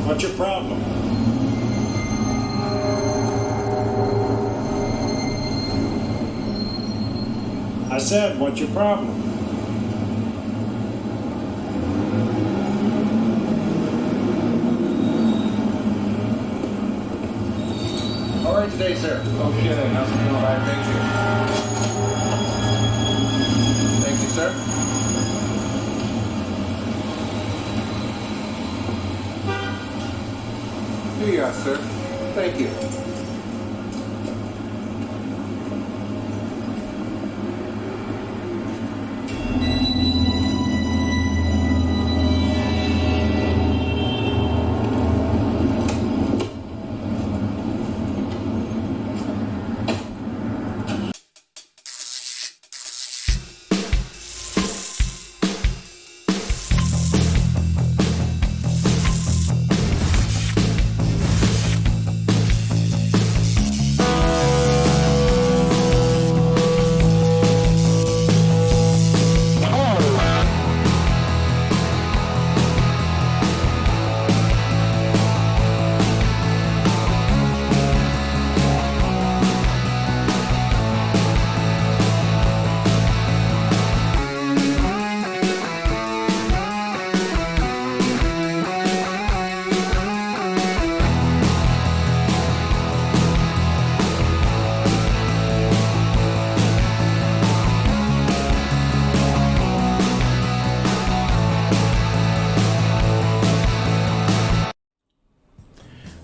What's your problem? I said, what's your problem? All right today, sir. Okay, how's it going? All right, thank you. Thank you, sir. Here you are, sir. Thank you.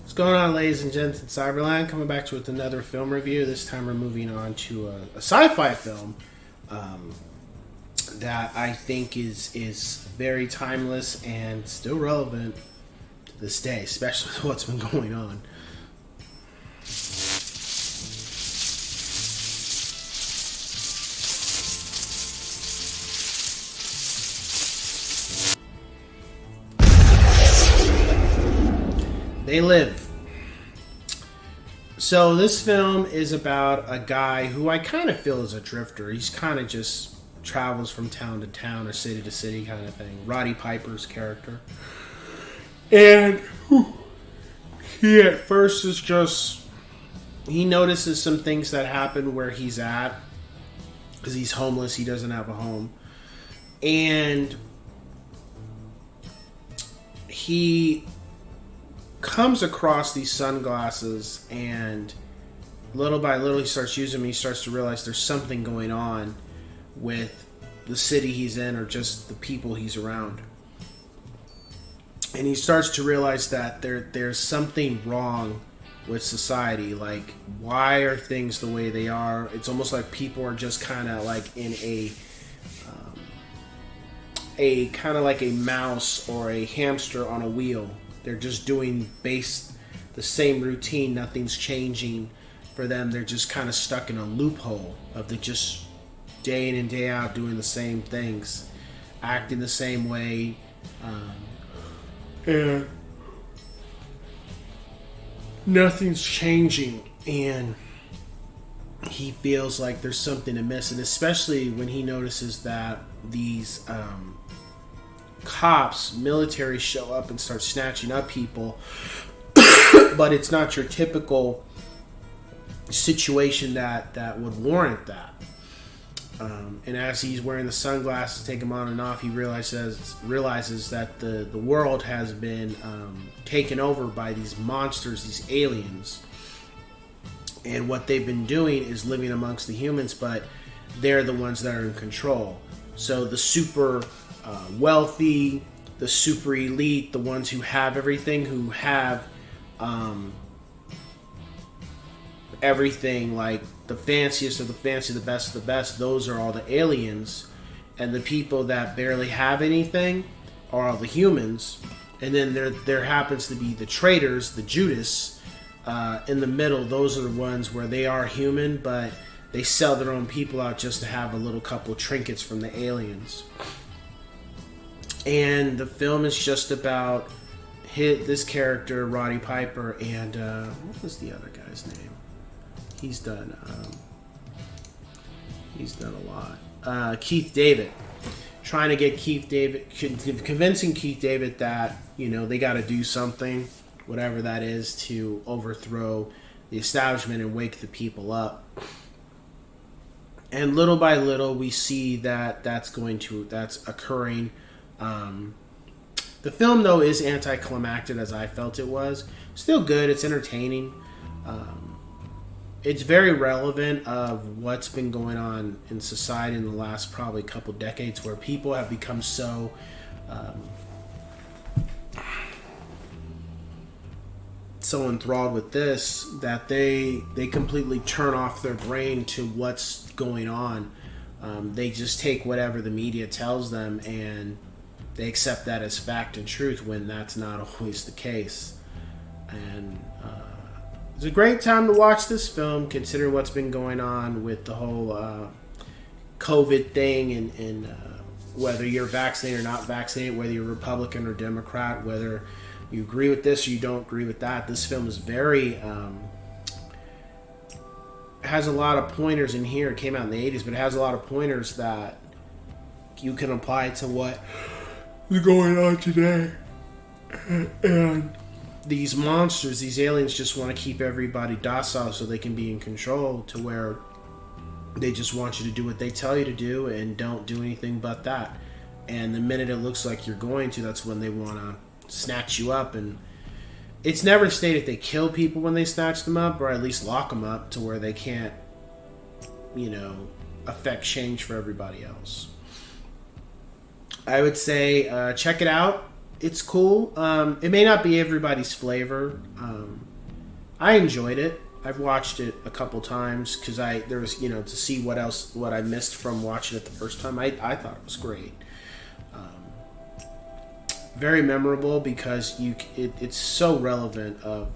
What's going on, ladies and gents in Cyberland? Coming back to you with another film review. This time we're moving on to a sci-fi film that I think is very timeless and still relevant to this day, especially with what's been going on. They Live. So this film is about a guy who I kind of feel is a drifter. He's kind of just travels from town to town or city to city kind of thing. Roddy Piper's character. And he at first is just... He notices some things that happen where he's at. Because he's homeless. He doesn't have a home. And he comes across these sunglasses, and little by little he starts using them. He starts to realize there's something going on with the city he's in, or just the people he's around. And he starts to realize that there's something wrong with society. Like, why are things the way they are? It's almost like people are just kind of like in a kind of like a mouse or a hamster on a wheel. They're just doing the same routine. Nothing's changing for them. They're just kind of stuck in a loophole of the just day in and day out doing the same things, acting the same way, and nothing's changing. And he feels like there's something amiss, and especially when he notices that these cops, military show up and start snatching up people, but it's not your typical situation that would warrant that. And as he's wearing the sunglasses, take them on and off, he realizes that the world has been taken over by these monsters, these aliens, and what they've been doing is living amongst the humans, but they're the ones that are in control. So the super wealthy, the super elite, the ones who have everything, who have everything, like the fanciest of the fancy, the best of the best, those are all the aliens. And the people that barely have anything are all the humans. And then there happens to be the traitors, the Judas, in the middle. Those are the ones where they are human, but they sell their own people out just to have a little couple trinkets from the aliens. And the film is just about this character, Roddy Piper, and what was the other guy's name? He's done a lot. Keith David. trying to get convincing Keith David that, they got to do something, whatever that is, to overthrow the establishment and wake the people up. And little by little, we see that that's occurring. The film, though, is anticlimactic, as I felt it was. Still good. It's entertaining. It's very relevant of what's been going on in society in the last probably couple decades, where people have become so enthralled with this that they completely turn off their brain to what's going on. They just take whatever the media tells them and they accept that as fact and truth, when that's not always the case. And it's a great time to watch this film, considering what's been going on with the whole COVID thing, and whether you're vaccinated or not vaccinated, whether you're Republican or Democrat, whether you agree with this or you don't agree with that. This film is very has a lot of pointers in here. It came out in the 80s, but it has a lot of pointers that you can apply to what is going on today. And these monsters, these aliens, just want to keep everybody docile so they can be in control, to where they just want you to do what they tell you to do and don't do anything but that. And the minute it looks like you're going to, that's when they want to snatch you up. And it's never stated they kill people when they snatch them up, or at least lock them up to where they can't, affect change for everybody else. I would say check it out. It's cool. It may not be everybody's flavor. I enjoyed it. I've watched it a couple times because there was to see what I missed from watching it the first time. I thought it was great. Very memorable because it's so relevant of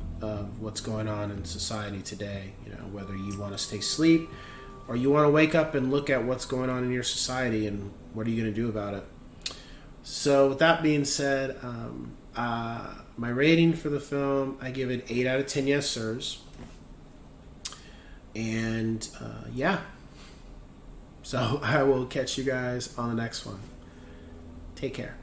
what's going on in society today. Whether you want to stay asleep or you want to wake up and look at what's going on in your society and what are you going to do about it. So with that being said, my rating for the film, I give it 8 out of 10 yes sirs. And yeah. So I will catch you guys on the next one. Take care.